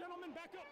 Gentlemen, back up!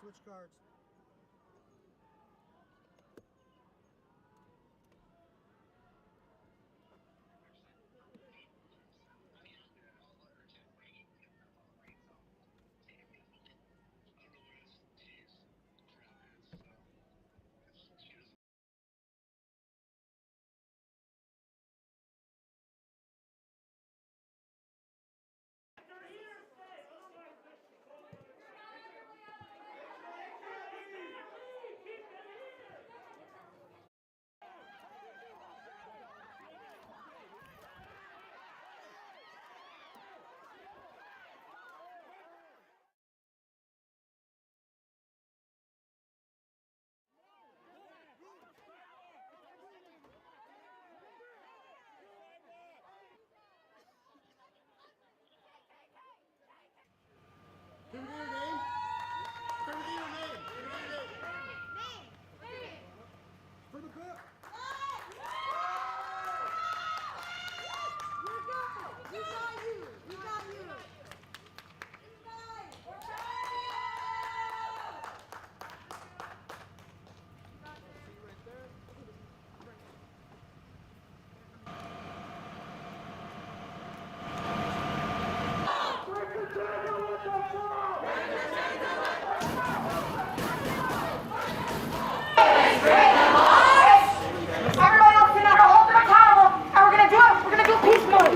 Switch cards. Give me your name. Give me your name. Give me your name. For the book. You got you. You got you. Everybody else sit down, hold them accountable, and we're gonna do it peacefully.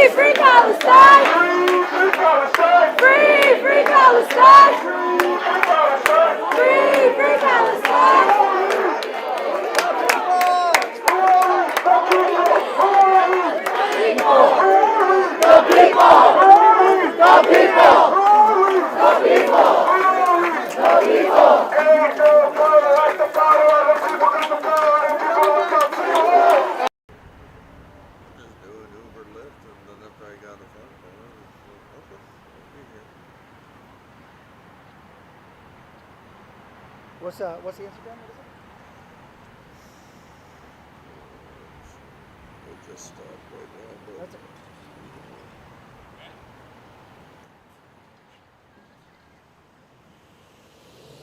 Free Palestine! Free Palestine! Free Palestine! The people! The people! The people! The people! What's the Instagram? What is it? We'll just stop right now. That's okay.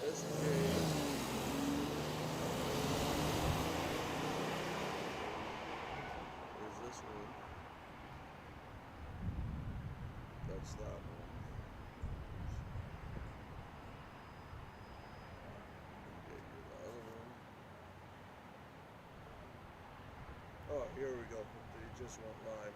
SJ. Is this one? That's that one. Oh, here we go. They just went live.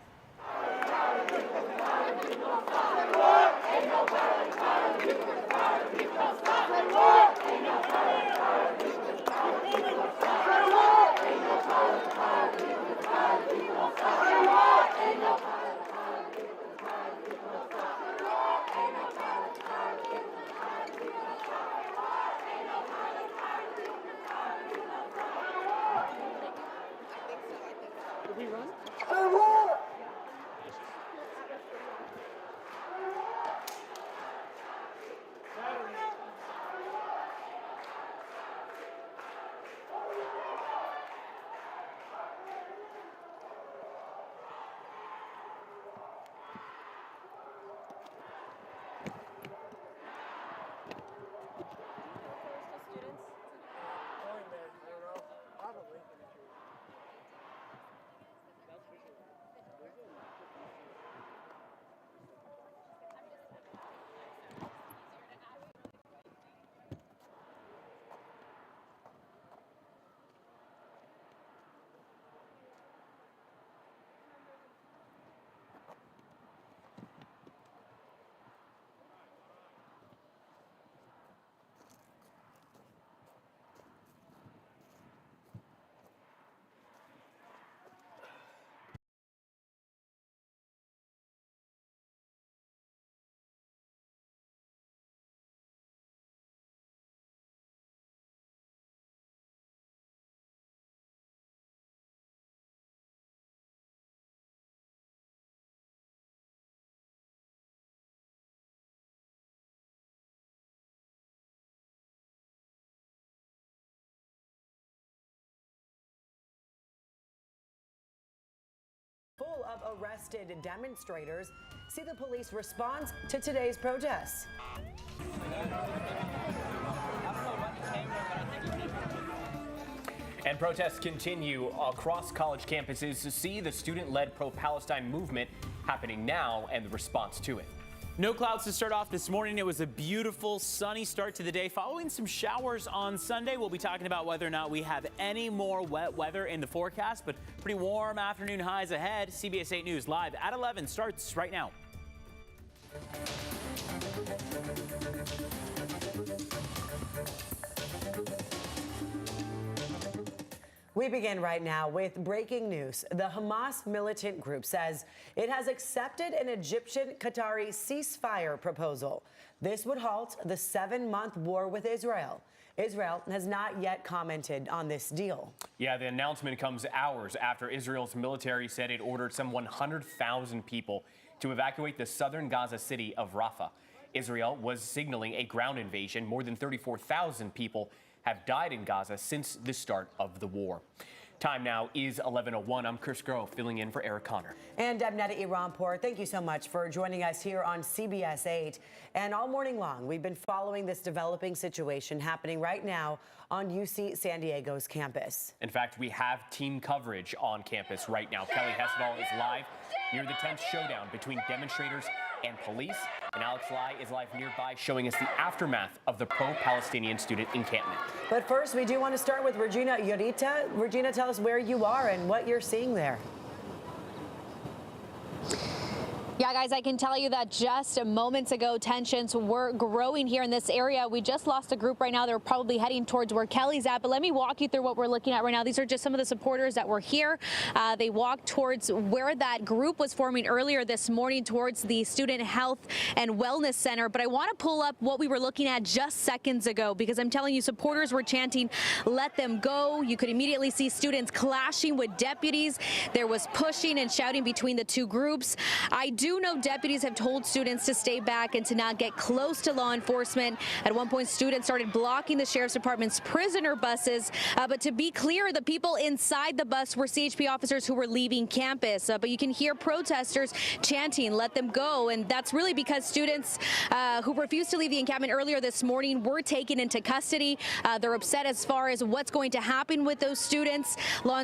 Did we run? Probably. That's for sure. arrested demonstrators. See the police response to today's protests. And protests continue across college campuses to see the student-led pro-Palestine movement happening now and the response to it. No clouds to start off this morning. It was a beautiful sunny start to the day following some showers on Sunday. We'll be talking about whether or not we have any more wet weather in the forecast, but pretty warm afternoon highs ahead. CBS 8 News live at 11 starts right now. We begin right now with breaking news. The Hamas militant group says it has accepted an Egyptian-Qatari ceasefire proposal. This would halt the 7-month war with Israel. Israel has not yet commented on this deal. Yeah, the announcement comes hours after Israel's military said it ordered some 100,000 people to evacuate the southern Gaza city of Rafah. Israel was signaling a ground invasion. More than 34,000 people have died in Gaza since the start of the war. Time now is 11:01. I'm Chris Grove, filling in for Eric Connor. And I'm Neda Iranpour. Thank you so much for joining us here on CBS 8. And all morning long, we've been following this developing situation happening right now on UC San Diego's campus. In fact, we have team coverage on campus right now. Kelly Hessedal is live near the tense showdown between demonstrators and police. And Alex Lai is live nearby showing us the aftermath of the pro-Palestinian student encampment. But first, we do want to start with Regina Yorita. Regina, tell us where you are and what you're seeing there. Yeah, guys, I can tell you that just moments ago, tensions were growing here in this area. We just lost a group right now. They're probably heading towards where Kelly's at. But let me walk you through what we're looking at right now. These are just some of the supporters that were here. They walked towards where that group was forming earlier this morning, towards the Student Health and Wellness Center. But I want to pull up what we were looking at just seconds ago, because I'm telling you, supporters were chanting, "Let them go." You could immediately see students clashing with deputies. There was pushing and shouting between the two groups. I do know deputies have told students to stay back and to not get close to law enforcement. At one point, students started blocking the sheriff's department's prisoner buses. But to be clear, the people inside the bus were CHP officers who were leaving campus. But you can hear protesters chanting, "Let them go." And that's really because students who refused to leave the encampment earlier this morning were taken into custody. They're upset as far as what's going to happen with those students. Law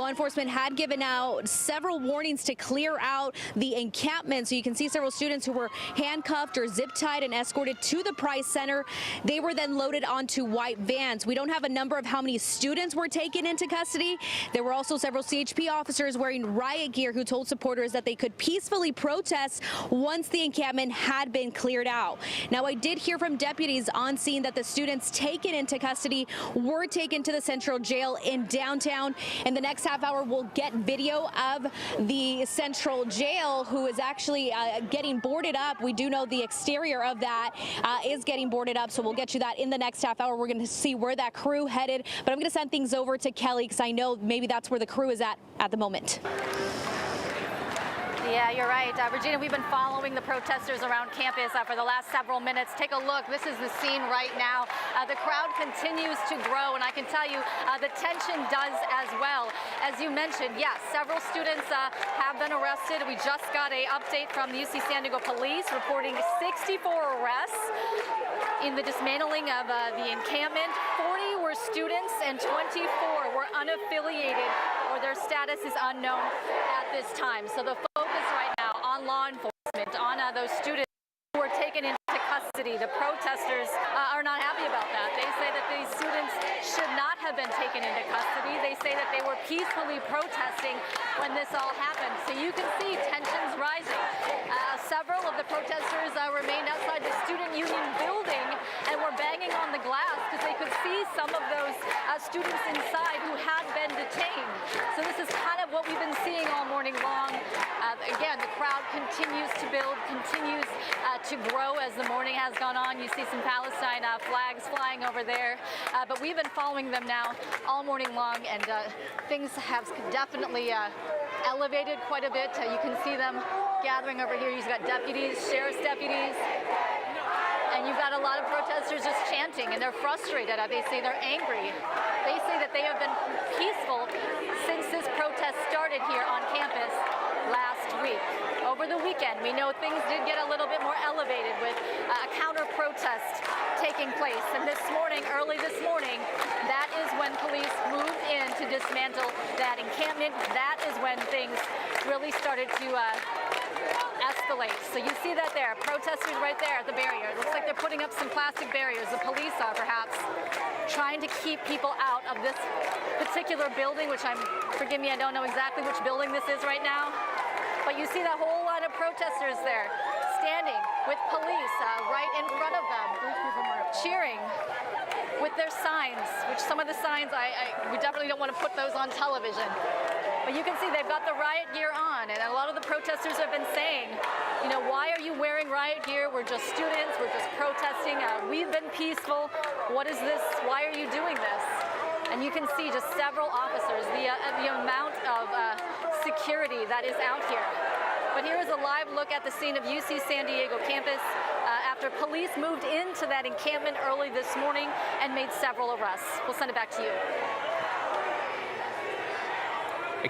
enforcement had given out several warnings to clear out the encampment. So you can see several students who were handcuffed or zip-tied and escorted to the Price Center. They were then loaded onto white vans. We don't have a number of how many students were taken into custody. There were also several CHP officers wearing riot gear who told supporters that they could peacefully protest once the encampment had been cleared out. Now, I did hear from deputies on scene that the students taken into custody were taken to the Central Jail in downtown. In the next half hour, we'll get video of the Central Jail, who is actually getting boarded up. We do know the exterior of that is getting boarded up, so we'll get you that in the next half hour. We're going to see where that crew headed, but I'm going to send things over to Kelly because I know maybe that's where the crew is at the moment. Yeah, you're right. Regina, we've been following the protesters around campus for the last several minutes. Take a look. This is the scene right now. The crowd continues to grow, and I can tell you the tension does as well. As you mentioned, yes, several students have been arrested. We just got an update from the UC San Diego police reporting 64 arrests in the dismantling of the encampment. 40 were students and 24 were unaffiliated, or their status is unknown at this time. So the focus right now on law enforcement, on those students who were taken into custody. The protesters are not happy about that. They say that these students should not have been taken into custody. They say that they were peacefully protesting when this all happened. So you can see tensions rising. Several of the protesters remained outside the student union building and were banging on the glass because they could see some of those students inside who had been detained. So this is kind of what we've been seeing all morning long. Again, the crowd continues to build, continues to grow as the morning has gone on. You see some Palestine flags flying over there. But we've been following them now all morning long, and things have definitely elevated quite a bit. You can see them gathering over here. You've got deputies, sheriff's deputies, and you've got a lot of protesters just chanting, and they're frustrated. They say they're angry. They say that they have been peaceful since this protest started here on campus last over the weekend, we know things did get a little bit more elevated with a counter-protest taking place. And this morning, early this morning, that is when police moved in to dismantle that encampment. That is when things really started to escalate. So you see that there, protesters right there at the barrier. It looks like they're putting up some plastic barriers. The police are perhaps trying to keep people out of this particular building, which forgive me, I don't know exactly which building this is right now. But you see that whole line of protesters there standing with police right in front of them, cheering with their signs, which some of the signs, we definitely don't want to put those on television. But you can see they've got the riot gear on, and a lot of the protesters have been saying, you know, why are you wearing riot gear? We're just students, we're just protesting, we've been peaceful. What is this? Why are you doing this? And you can see just several officers, the amount of security that is out here. But here is a live look at the scene of UC San Diego campus after police moved into that encampment early this morning and made several arrests. We'll send it back to you.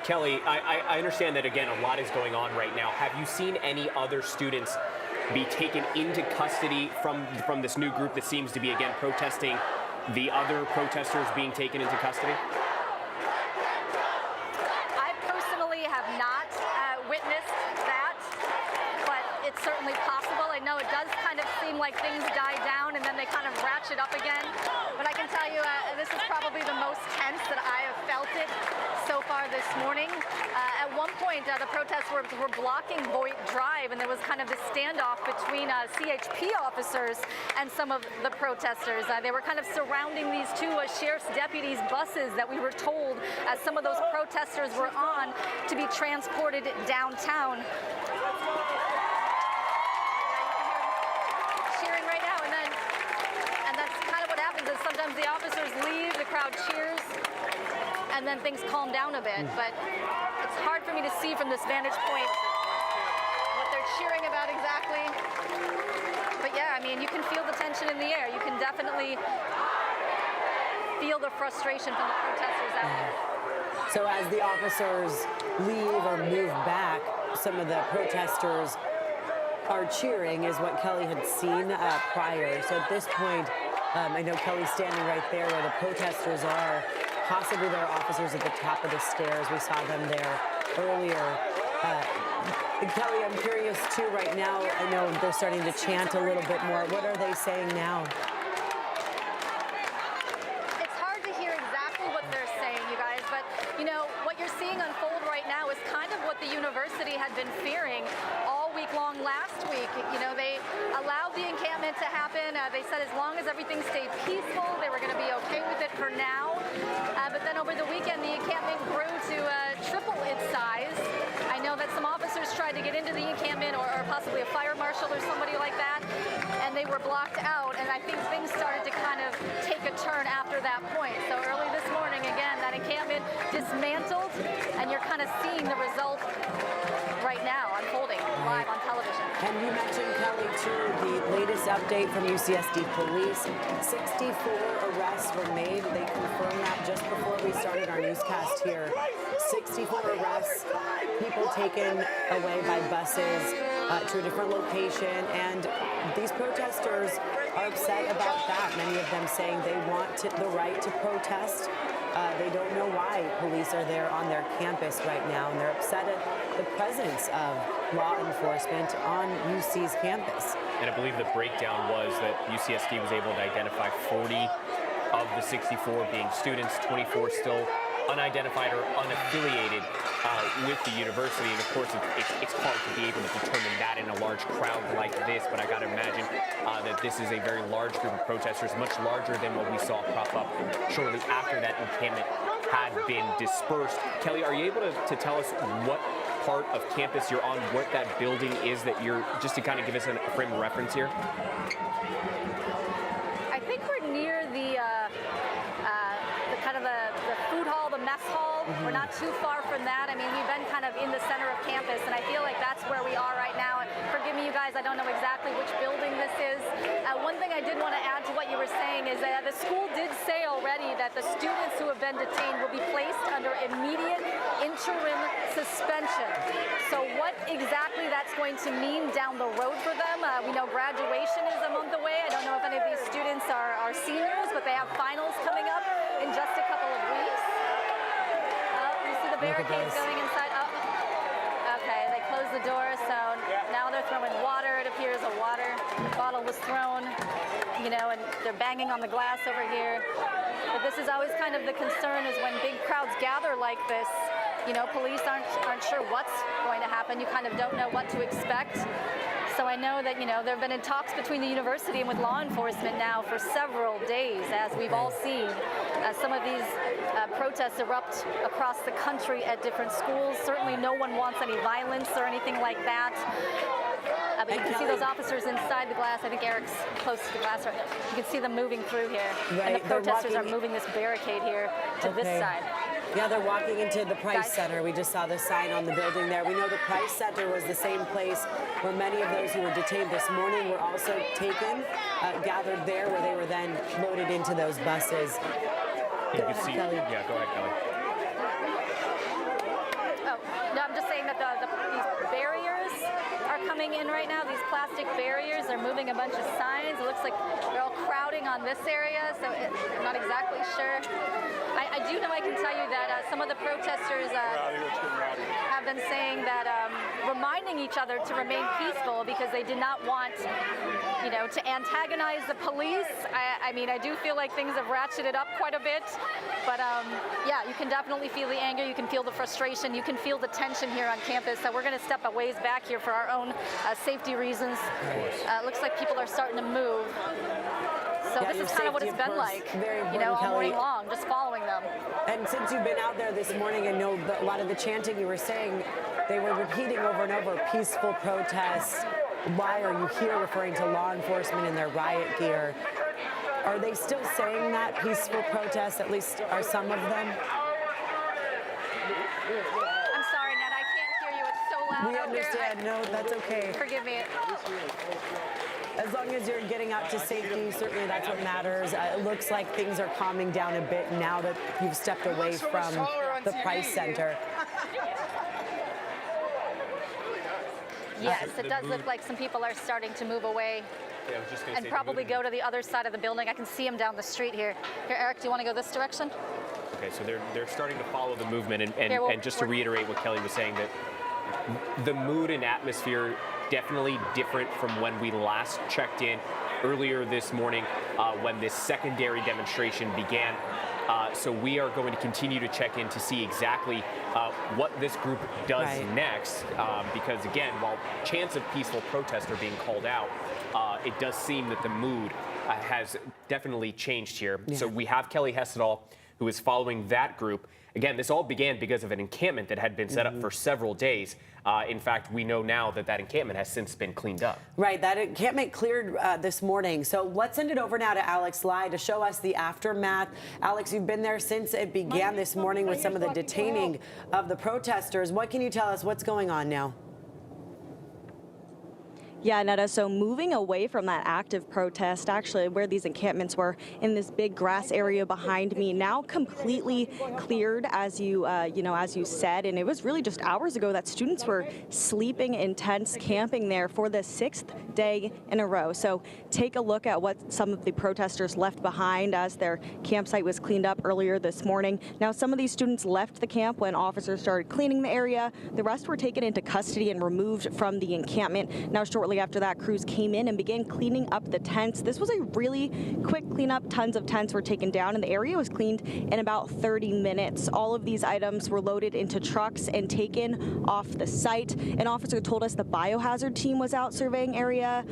Kelly, I understand that, again, a lot is going on right now. Have you seen any other students be taken into custody from this new group that seems to be, again, protesting the other protesters being taken into custody? I personally have not witnessed that, but it's certainly possible. I know it does kind of seem like things die down and then they kind of ratchet up again. But I can tell you, this is probably the most tense that I have felt it so far this morning. At one point, the protests were blocking Voight Drive, and there was kind of this standoff between CHP officers and some of the protesters. They were kind of surrounding these two sheriff's deputies' buses that we were told, as some of those protesters were on, to be transported downtown. Cheering right now, and that's kind of what happens is sometimes the officers leave, the crowd cheers, and then things calm down a bit. But it's hard for me to see from this vantage point what they're cheering about exactly. But yeah, I mean, you can feel the tension in the air. You can definitely feel the frustration from the protesters out there. So as the officers leave or move back, some of the protesters are cheering, is what Kelly had seen prior. So at this point, I know Kelly's standing right there where the protesters are. Possibly there are officers at the top of the stairs. We saw them there earlier. Kelly, I'm curious too right now. I know they're starting to chant a little bit more. What are they saying now? It's hard to hear exactly what they're saying, you guys, but you know, what you're seeing unfold right now is kind of what the university had been fearing all week long last week. You know, they allowed the encampment to happen. They said as long as everything stayed peaceful, they were going to be okay with it for now. But then over the weekend, the encampment grew to triple its size. I know that some officers tried to get into the encampment, or possibly a fire marshal or somebody like that, and they were blocked out. And I think things started to kind of take a turn after that point. So early this morning, again, that encampment dismantled, and you're kind of seeing the result right now unfolding live on television. And you mentioned, Kelly, too, the latest update from UCSD police. 64 arrests were made. They confirmed that just before we started our newscast here. 64 arrests, people taken away by buses to a different location. And these protesters are upset about that. Many of them saying they want the right to protest. They don't know why police are there on their campus right now, and they're upset at the presence of law enforcement on UC's campus. And I believe the breakdown was that UCSD was able to identify 40 of the 64 being students, 24 still unidentified or unaffiliated with the university. And of course, it's hard to be able to determine that in a large crowd like this, but I got to imagine that this is a very large group of protesters, much larger than what we saw prop up shortly after that encampment had been dispersed. Kelly, are you able to tell us what part of campus you're on, what that building is that you're, just to kind of give us a frame of reference here? I think we're near the kind of the food hall, the mess hall We're not too far from that. I mean, we've been kind of in the center of campus, and I feel like that's where we are right now. And forgive me, you guys, I don't know exactly which building this is. One thing I did want to add to what you were saying is that the school did say already that the students who have been detained will be placed under immediate interim suspension. So what exactly that's going to mean down the road for them, we know graduation is a month away. I don't know if any of these students are seniors, but they have finals coming up in just a couple of weeks. You see the barricades going inside. Oh, okay, they closed the door, so now they're throwing water. It appears a water bottle was thrown, you know, and they're banging on the glass over here. But this is always kind of the concern, is when big crowds gather like this, you know, police aren't sure what's going to happen. You kind of don't know what to expect. So I know that, you know, there have been in talks between the university and with law enforcement now for several days, as we've all seen. Some of these protests erupt across the country at different schools. Certainly no one wants any violence or anything like that. But you can see those officers inside the glass. I think Eric's close to the glass right now. You can see them moving through here. Right, and the protesters are moving this barricade here to this side. Yeah, they're walking into the Price Center. We just saw the sign on the building there. We know the Price Center was the same place where many of those who were detained this morning were also taken, gathered there, where they were then loaded into those buses. Go ahead, Kelly. Yeah, go ahead, Kelly. Oh, no, I'm just saying that these barriers are coming in right now. These plastic barriers are moving a bunch of signs. It looks like they're all crowding on this area, so I'm not exactly sure. I do know, I can tell you that some of the protesters have been saying that, reminding each other to remain peaceful because they did not want, you know, to antagonize the police. I mean, I do feel like things have ratcheted up quite a bit, but yeah, you can definitely feel the anger, you can feel the frustration, you can feel the tension here on campus. So we're going to step a ways back here for our own safety reasons. Looks like people are starting to move. So this is kind of what it's been like, you know, all morning long, just following them. And since you've been out there this morning and know a lot of the chanting you were saying, they were repeating over and over, peaceful protests. Why are you here, referring to law enforcement in their riot gear? Are they still saying that, peaceful protests, at least are some of them? I'm sorry, Ned, I can't hear you. It's so loud We out understand. here. No, that's okay. Forgive me. As long as you're getting out to safety, certainly that's what matters. It looks like things are calming down a bit now that you've stepped away from the Price Center. Yes, it does look like some people are starting to move away and probably go to the other side of the building. I can see them down the street here. Here, Eric, do you want to go this direction? Okay, so they're starting to follow the movement, and just to reiterate what Kelly was saying, that the mood and atmosphere definitely different from when we last checked in earlier this morning when this secondary demonstration began. So we are going to continue to check in to see exactly what this group does next, because again, while chants of peaceful protest are being called out, it does seem that the mood has definitely changed here. So we have Kelly Hessedal, who is following that group. Again, this all began because of an encampment that had been set up for several days. In fact, we know now that that encampment has since been cleaned up. Right, that encampment cleared this morning. So let's send it over now to Alex Lai to show us the aftermath. Alex, you've been there since it began this morning with some of the detaining of the protesters. What can you tell us? What's going on now? Yeah, Netta, so moving away from that active protest, actually where these encampments were in this big grass area behind me, now completely cleared, as you said, and it was really just hours ago that students were sleeping in tents, camping there for the 6th day in a row. So take a look at what some of the protesters left behind as their campsite was cleaned up earlier this morning. Now, some of these students left the camp when officers started cleaning the area. The rest were taken into custody and removed from the encampment. Now, shortly after that, crews came in and began cleaning up the tents. This was a really quick cleanup. Tons of tents were taken down, and the area was cleaned in about 30 minutes. All of these items were loaded into trucks and taken off the site. An officer told us the biohazard team was out surveying area.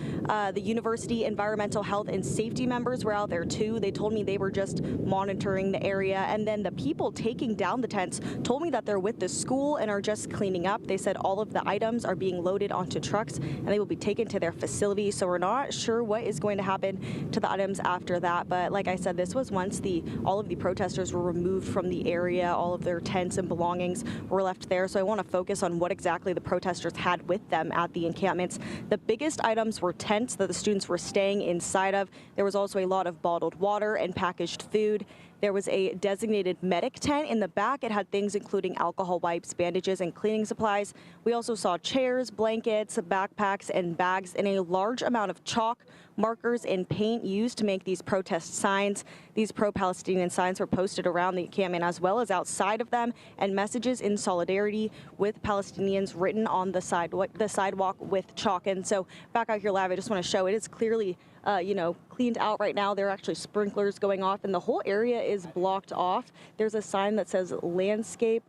The university environmental health and safety members were out there too. They told me they were just monitoring the area. And then the people taking down the tents told me that they're with the school and are just cleaning up. They said all of the items are being loaded onto trucks and they will be taken taken to their facility. So we're not sure what is going to happen to the items after that. But like I said, this was once all of the protesters were removed from the area. All of their tents and belongings were left there. So I want to focus on what exactly the protesters had with them at the encampments. The biggest items were tents that the students were staying inside of. There was also a lot of bottled water and packaged food. There was a designated medic tent in the back. It had things including alcohol wipes, bandages, and cleaning supplies. We also saw chairs, blankets, backpacks, and bags, and a large amount of chalk, markers, and paint used to make these protest signs. These pro-Palestinian signs were posted around the encampment as well as outside of them, and messages in solidarity with Palestinians written on the sidewalk with chalk. And so back out here live, I just want to show it is clearly cleaned out right now. There are actually sprinklers going off, and the whole area is blocked off. There's a sign that says landscape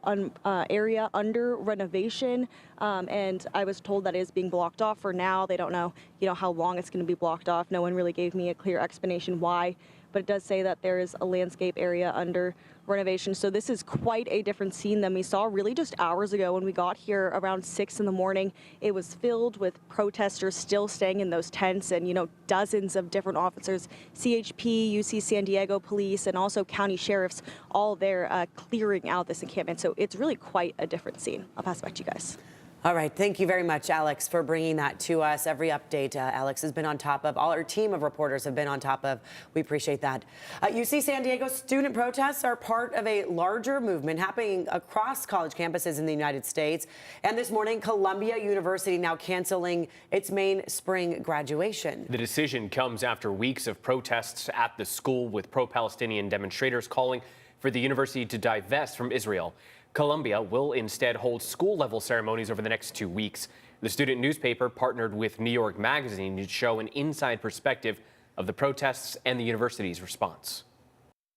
area under renovation, and I was told that it is being blocked off for now. They don't know, how long it's going to be blocked off. No one really gave me a clear explanation why, but it does say that there is a landscape area under renovation. So this is quite a different scene than we saw really just hours ago when we got here around 6 in the morning. It was filled with protesters still staying in those tents and, dozens of different officers, CHP, UC San Diego police, and also county sheriffs all there clearing out this encampment. So it's really quite a different scene. I'll pass it back to you guys. All right. Thank you very much, Alex, for bringing that to us. Every update Alex has been on top of. All our team of reporters have been on top of. We appreciate that. UC San Diego student protests are part of a larger movement happening across college campuses in the United States. And this morning, Columbia University now canceling its main spring graduation. The decision comes after weeks of protests at the school with pro-Palestinian demonstrators calling for the university to divest from Israel. Columbia will instead hold school-level ceremonies over the next 2 weeks. The student newspaper partnered with New York Magazine to show an inside perspective of the protests and the university's response.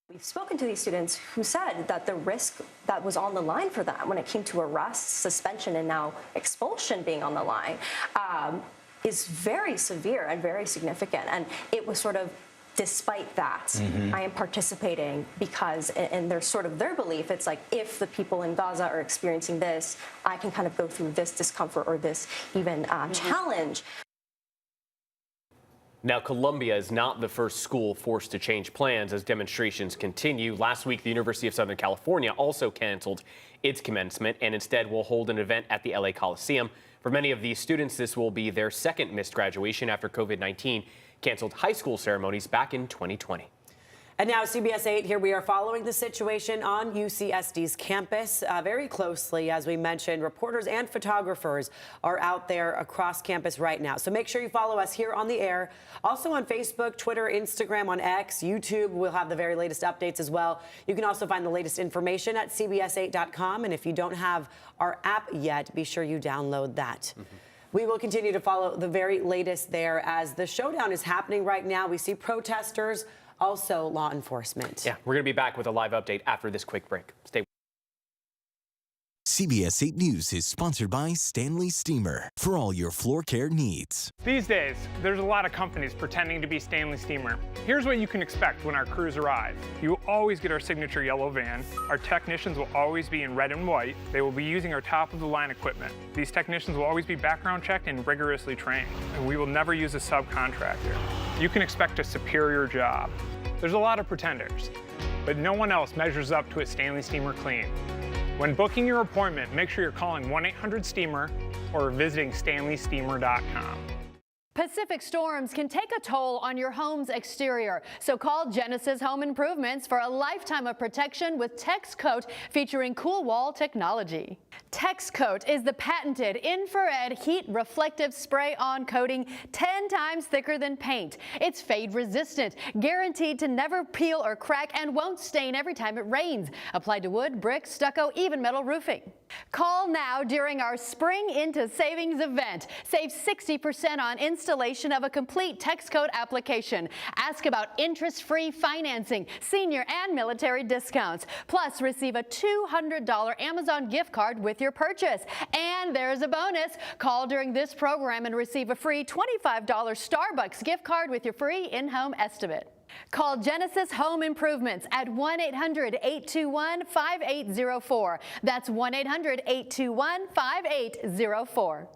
We've spoken to these students who said that the risk that was on the line for them when it came to arrest, suspension, and now expulsion being on the line is very severe and very significant. And it was sort of despite that, I am participating because, and there's sort of their belief, it's like if the people in Gaza are experiencing this, I can kind of go through this discomfort or this even challenge. Now, Columbia is not the first school forced to change plans as demonstrations continue. Last week, the University of Southern California also canceled its commencement and instead will hold an event at the LA Coliseum. For many of these students, this will be their second missed graduation after COVID-19 canceled high school ceremonies back in 2020. And now CBS 8, here we are following the situation on UCSD's campus very closely. As we mentioned, reporters and photographers are out there across campus right now. So make sure you follow us here on the air. Also on Facebook, Twitter, Instagram, on X, YouTube. We'll have the very latest updates as well. You can also find the latest information at CBS8.com. And if you don't have our app yet, be sure you download that. We will continue to follow the very latest there as the showdown is happening right now. We see protesters, also law enforcement. Yeah, we're going to be back with a live update after this quick break. Stay. CBS 8 News is sponsored by Stanley Steamer for all your floor care needs. These days, there's a lot of companies pretending to be Stanley Steamer. Here's what you can expect when our crews arrive. You will always get our signature yellow van. Our technicians will always be in red and white. They will be using our top-of-the-line equipment. These technicians will always be background checked and rigorously trained. And we will never use a subcontractor. You can expect a superior job. There's a lot of pretenders, but no one else measures up to a Stanley Steamer clean. When booking your appointment, make sure you're calling 1-800-STEAMER or visiting StanleySteamer.com. Pacific storms can take a toll on your home's exterior, so call Genesis Home Improvements for a lifetime of protection with TexCoat featuring cool wall technology. TexCoat is the patented infrared heat reflective spray-on coating 10 times thicker than paint. It's fade resistant, guaranteed to never peel or crack, and won't stain every time it rains. Applied to wood, brick, stucco, even metal roofing. Call now during our Spring Into Savings event. Save 60% on installation of a complete TexCoat application. Ask about interest-free financing, senior and military discounts. Plus, receive a $200 Amazon gift card with your purchase. And there's a bonus. Call during this program and receive a free $25 Starbucks gift card with your free in-home estimate. Call Genesis Home Improvements at 1-800-821-5804. That's 1-800-821-5804.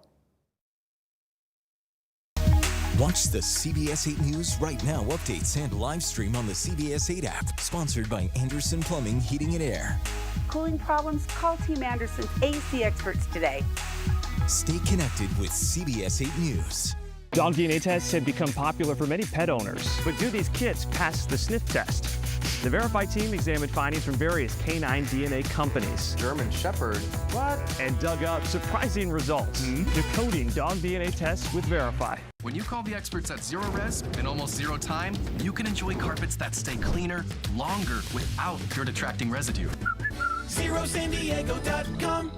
Watch the CBS 8 News Right Now updates and live stream on the CBS 8 app. Sponsored by Anderson Plumbing, Heating and Air. Cooling problems? Call Team Anderson's AC experts today. Stay connected with CBS 8 News. Dog DNA tests have become popular for many pet owners, but do these kits pass the sniff test? The Verify team examined findings from various canine DNA companies. German Shepherd, what? And dug up surprising results. Decoding dog DNA tests with Verify. When you call the experts at Zero Res in almost zero time, you can enjoy carpets that stay cleaner longer without dirt attracting residue. ZeroSanDiego.com.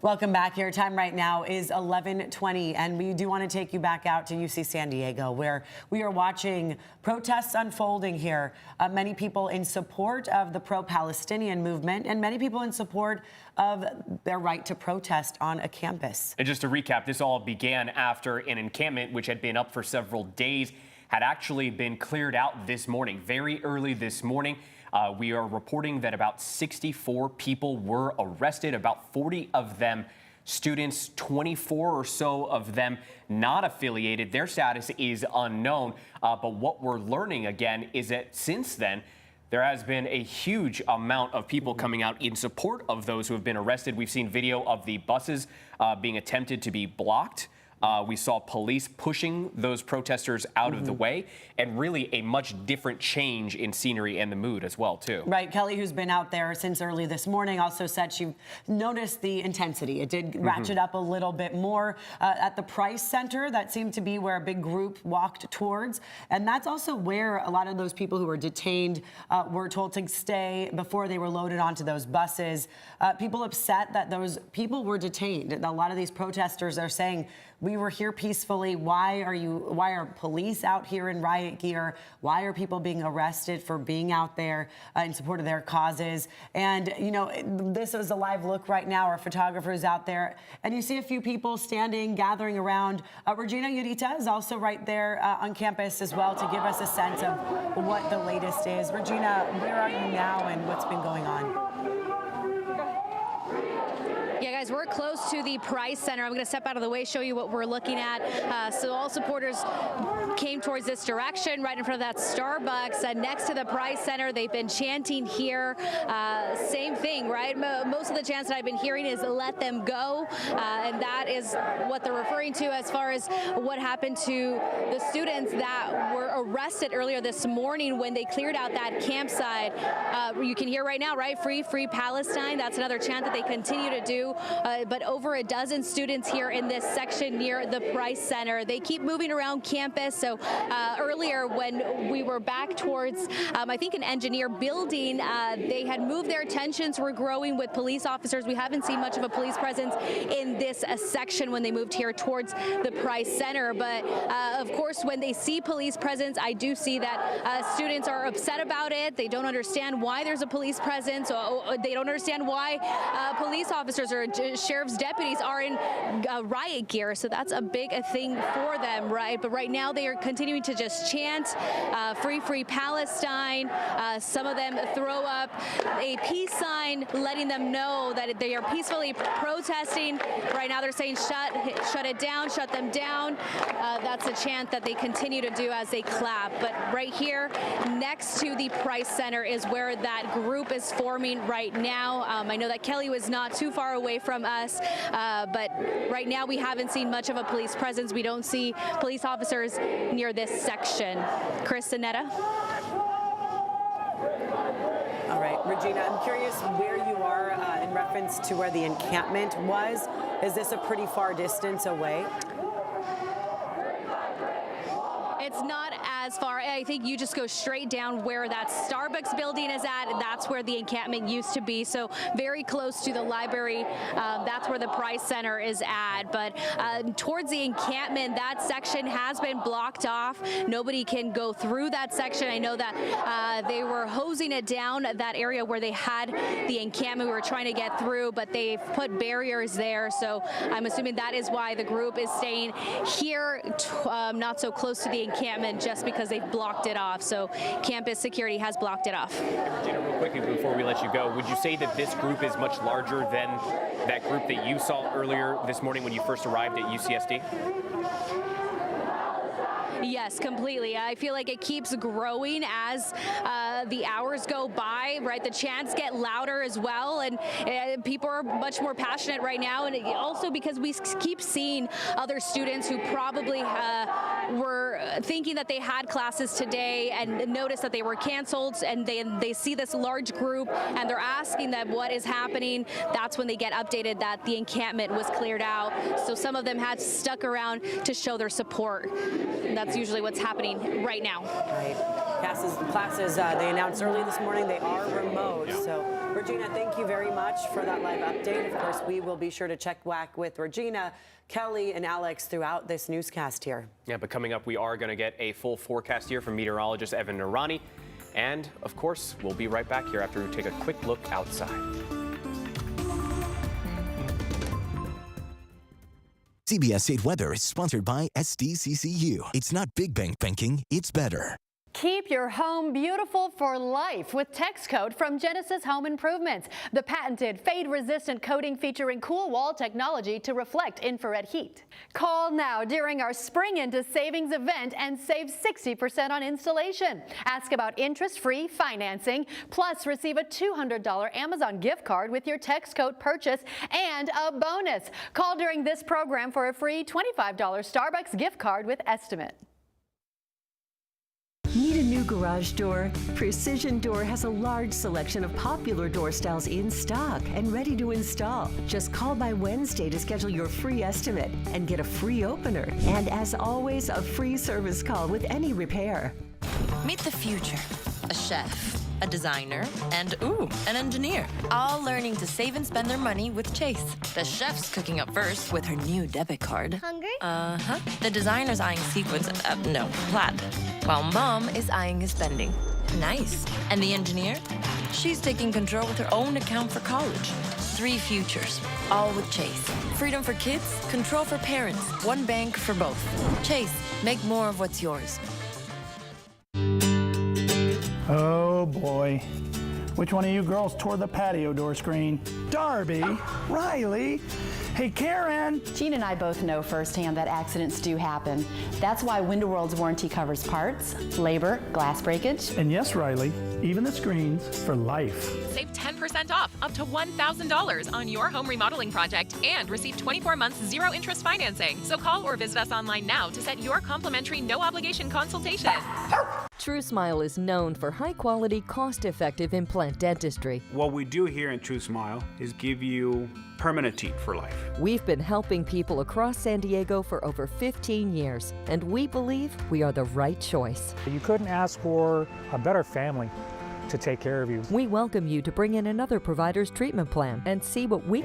Welcome back. Your time right now is 11:20, and we do want to take you back out to UC San Diego, where we are watching protests unfolding here. Many people in support of the pro-Palestinian movement, and many people in support of their right to protest on a campus. And just to recap, this all began after an encampment, which had been up for several days, had actually been cleared out this morning, very early this morning. We are reporting that about 64 people were arrested, about 40 of them students, 24 or so of them not affiliated. Their status is unknown. But what we're learning again is that since then, there has been a huge amount of people coming out in support of those who have been arrested. We've seen video of the buses being attempted to be blocked. We saw police pushing those protesters out of the way, and really a much different change in scenery and the mood as well, too. Right. Kelly, who's been out there since early this morning, also said she noticed the intensity. It did ratchet up a little bit more at the Price Center. That seemed to be where a big group walked towards. And that's also where a lot of those people who were detained were told to stay before they were loaded onto those buses. People upset that those people were detained. A lot of these protesters are saying, we were here peacefully. Why are police out here in riot gear? Why are people being arrested for being out there in support of their causes? And, you know, this is a live look right now. Our photographer is out there, and you see a few people standing, gathering around. Regina Yurita is also right there on campus as well to give us a sense of what the latest is. Regina, where are you now and what's been going on? Yeah, guys, we're close to the Price Center. I'm going to step out of the way, show you what we're looking at. So all supporters came towards this direction, right in front of that Starbucks next to the Price Center. They've been chanting here. Same thing, right? Most of the chants that I've been hearing is let them go. And that is what they're referring to as far as what happened to the students that were arrested earlier this morning when they cleared out that campsite. You can hear right now, right? Free, free Palestine. That's another chant that they continue to do. But over a dozen students here in this section near the Price Center. They keep moving around campus. So earlier when we were back towards, I think, an engineer building, they had moved their tensions were growing with police officers. We haven't seen much of a police presence in this section when they moved here towards the Price Center. But of course, when they see police presence, I do see that students are upset about it. They don't understand why there's a police presence. They don't understand why police officers or sheriff's deputies are in riot gear. So that's a big thing for them, right? But right now they are continuing to just chant free, free Palestine. Some of them throw up a peace sign letting them know that they are peacefully protesting. Right now they're saying shut it down, shut them down. That's a chant that they continue to do as they clap. But right here next to the Price Center is where that group is forming right now. I know that Kelly was not too far away from us, but right now we haven't seen much of a police presence. We don't see police officers near this section. Chris and Netta. All right, Regina, I'm curious where you are in reference to where the encampment was. Is this a pretty far distance away? It's not as far. I think you just go straight down where that Starbucks building is at. That's where the encampment used to be. So very close to the library. That's where the Price Center is at. But towards the encampment, that section has been blocked off. Nobody can go through that section. I know that they were hosing it down, that area where they had the encampment. We were trying to get through, but they've put barriers there. So I'm assuming that is why the group is staying here, not so close to the encampment, just because they've blocked blocked it off. So campus security has blocked it off. Regina, real quickly before we let you go, would you say that this group is much larger than that group that you saw earlier this morning when you first arrived at UCSD? Yes, completely. I feel like it keeps growing as the hours go by, right? The chants get louder as well, and people are much more passionate right now. And also because we keep seeing other students who probably were thinking that they had classes today and noticed that they were canceled, and they see this large group and they're asking them what is happening. That's when they get updated that the encampment was cleared out. So some of them had stuck around to show their support. That's usually what's happening right now. Right. Classes they announced early this morning, they are remote. So, Regina, thank you very much for that live update. Of course, we will be sure to check back with Regina, Kelly, and Alex throughout this newscast here. Yeah, but coming up, we are going to get a full forecast here from meteorologist Evan Narani. And, of course, we'll be right back here after we take a quick look outside. CBS 8 Weather is sponsored by SDCCU. It's not Big Bang thinking, it's better. Keep your home beautiful for life with TexCoat from Genesis Home Improvements. The patented fade-resistant coating featuring cool wall technology to reflect infrared heat. Call now during our Spring Into Savings event and save 60% on installation. Ask about interest-free financing, plus receive a $200 Amazon gift card with your TexCoat purchase and a bonus. Call during this program for a free $25 Starbucks gift card with estimate. Need a new garage door? Precision Door has a large selection of popular door styles in stock and ready to install. Just call by Wednesday to schedule your free estimate and get a free opener. And as always, a free service call with any repair. Meet the future. A chef, a designer, and an engineer. All learning to save and spend their money with Chase. The chef's cooking up first with her new debit card. Hungry? Uh-huh. The designer's eyeing sequins, plaid. While mom is eyeing his spending. Nice. And the engineer? She's taking control with her own account for college. 3 futures, all with Chase. Freedom for kids, control for parents. One bank for both. Chase, make more of what's yours. Oh boy. Which one of you girls tore the patio door screen? Darby? Riley? Hey, Karen! Gene and I both know firsthand that accidents do happen. That's why Window World's warranty covers parts, labor, glass breakage. And yes, Riley, even the screens for life. Save 10% off, up to $1,000 on your home remodeling project, and receive 24 months zero-interest financing. So call or visit us online now to set your complimentary no-obligation consultation. True Smile is known for high-quality, cost-effective implant dentistry. What we do here in True Smile is give you permanent teeth for life. We've been helping people across San Diego for over 15 years, and we believe we are the right choice. You couldn't ask for a better family to take care of you. We welcome you to bring in another provider's treatment plan and see what we...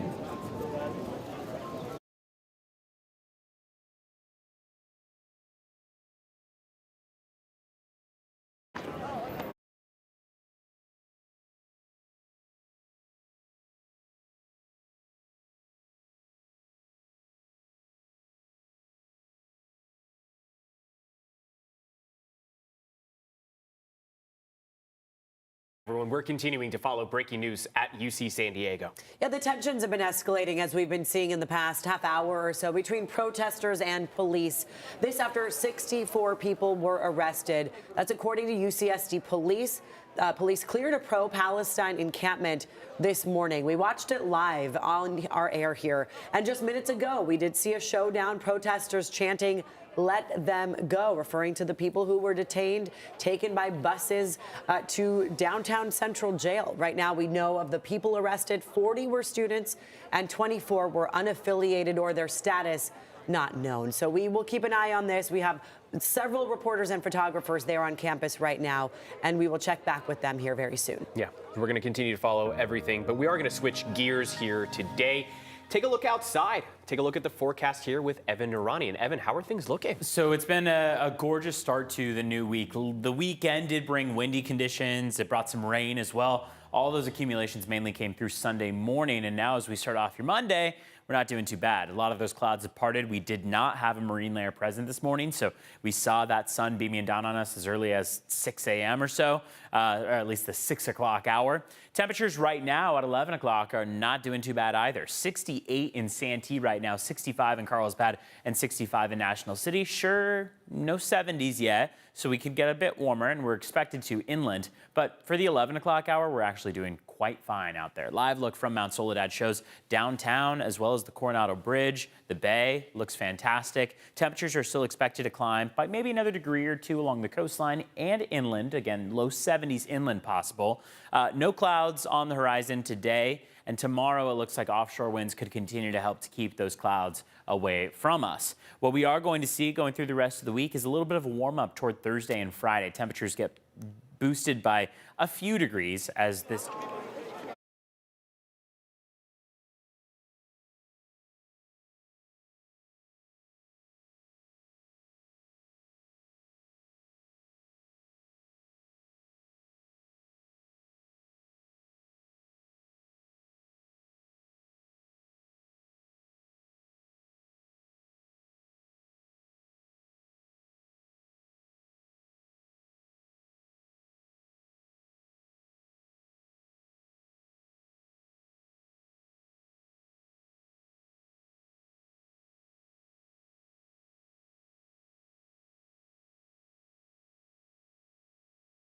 Everyone, we're continuing to follow breaking news at UC San Diego. Yeah, the tensions have been escalating as we've been seeing in the past half hour or so between protesters and police. This after 64 people were arrested. That's according to UCSD police. Police cleared a pro-Palestine encampment this morning. We watched it live on our air here. And just minutes ago, we did see a showdown, protesters chanting, "Let them go," referring to the people who were detained, taken by buses to downtown Central Jail. Right now, we know of the people arrested, 40 were students and 24 were unaffiliated or their status not known. So we will keep an eye on this. We have several reporters and photographers there on campus right now, and we will check back with them here very soon. Yeah, we're going to continue to follow everything, but we are going to switch gears here today. Take a look outside. Take take a look at the forecast here with Evan Noorani. And Evan, how are things looking? So it's been a gorgeous start to the new week. The weekend did bring windy conditions. It brought some rain as well. All those accumulations mainly came through Sunday morning. And now as we start off your Monday, we're not doing too bad. A lot of those clouds have parted. We did not have a marine layer present this morning, so we saw that sun beaming down on us as early as 6 a.m. or so, or at least the 6 o'clock hour. Temperatures right now at 11 o'clock are not doing too bad either. 68 in Santee right now, 65 in Carlsbad, and 65 in National City. Sure, no 70s yet, so we could get a bit warmer, and we're expected to inland. But for the 11 o'clock hour, we're actually doing quite fine out there. Live look from Mount Soledad shows downtown as well as the Coronado Bridge. The bay looks fantastic. Temperatures are still expected to climb by maybe another degree or two along the coastline and inland. Again, low 70s inland possible. No clouds on the horizon today. And tomorrow it looks like offshore winds could continue to help to keep those clouds away from us. What we are going to see going through the rest of the week is a little bit of a warm up toward Thursday and Friday. Temperatures get boosted by a few degrees as this